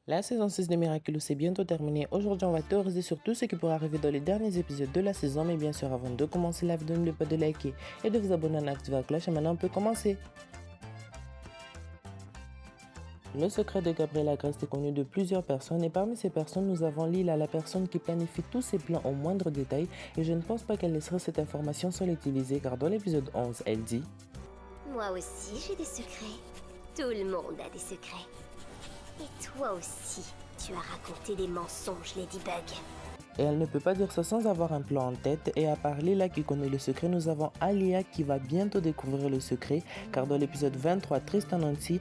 La saison 6 de Miraculous est bientôt terminée. Aujourd'hui, on va théoriser sur tout ce qui pourrait arriver dans les derniers épisodes de la saison. Mais bien sûr, avant de commencer la vidéo, n'oubliez pas de liker et de vous abonner en activant la cloche. Et maintenant, on peut commencer. Le secret de Gabriel Agreste est connu de plusieurs personnes et parmi ces personnes, nous avons Lila, la personne qui planifie tous ses plans au moindre détail et je ne pense pas qu'elle laisserait cette information sans l'utiliser car dans l'épisode 11, elle dit Moi aussi, j'ai des secrets. Tout le monde a des secrets. Et toi aussi, tu as raconté des mensonges, Ladybug. et elle ne peut pas dire ça sans avoir un plan en tête. Et à part Lila qui connaît le secret, nous avons Alia qui va bientôt découvrir le secret car dans l'épisode 23, Tristan Nancy,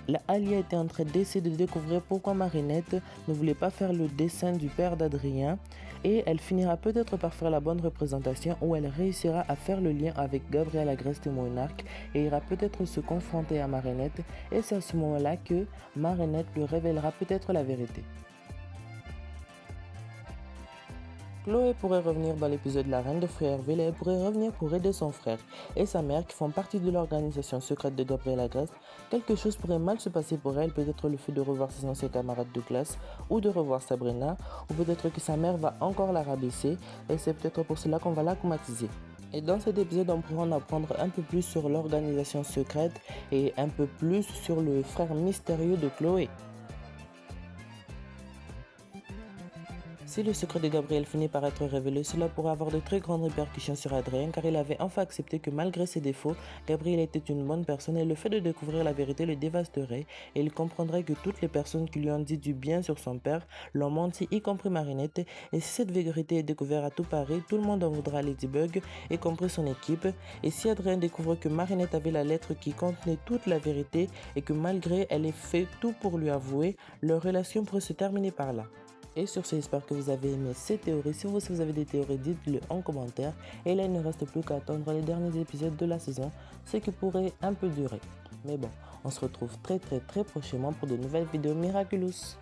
la Alia était en train d'essayer de découvrir pourquoi Marinette ne voulait pas faire le dessin du père d'Adrien et elle finira peut-être par faire la bonne représentation où elle réussira à faire le lien avec Gabriel Agreste et Monarque et ira peut-être se confronter à Marinette et c'est à ce moment-là que Marinette lui révélera peut-être la vérité. Chloé pourrait revenir dans l'épisode La Reine de Frierville et elle pourrait revenir pour aider son frère et sa mère qui font partie de l'organisation secrète de Gabriel Agreste. Quelque chose pourrait mal se passer pour elle, peut-être le fait de revoir ses anciens camarades de classe ou de revoir Sabrina, ou peut-être que sa mère va encore la rabaisser et c'est peut-être pour cela qu'on va la traumatiser. Et dans cet épisode, on pourra en apprendre un peu plus sur l'organisation secrète et un peu plus sur le frère mystérieux de Chloé. Si le secret de Gabriel finit par être révélé, cela pourrait avoir de très grandes répercussions sur Adrien car il avait enfin accepté que malgré ses défauts, Gabriel était une bonne personne et le fait de découvrir la vérité le dévasterait et il comprendrait que toutes les personnes qui lui ont dit du bien sur son père l'ont menti, y compris Marinette, et si cette vérité est découverte à tout Paris, tout le monde en voudra à Ladybug, y compris son équipe, et si Adrien découvre que Marinette avait la lettre qui contenait toute la vérité et que malgré elle ait fait tout pour lui avouer, leur relation pourrait se terminer par là. Et sur ce, j'espère que vous avez aimé ces théories. Si vous aussi vous avez des théories, dites-le en commentaire. Et là, il ne reste plus qu'à attendre les derniers épisodes de la saison, ce qui pourrait un peu durer. Mais bon, on se retrouve très prochainement pour de nouvelles vidéos Miraculous.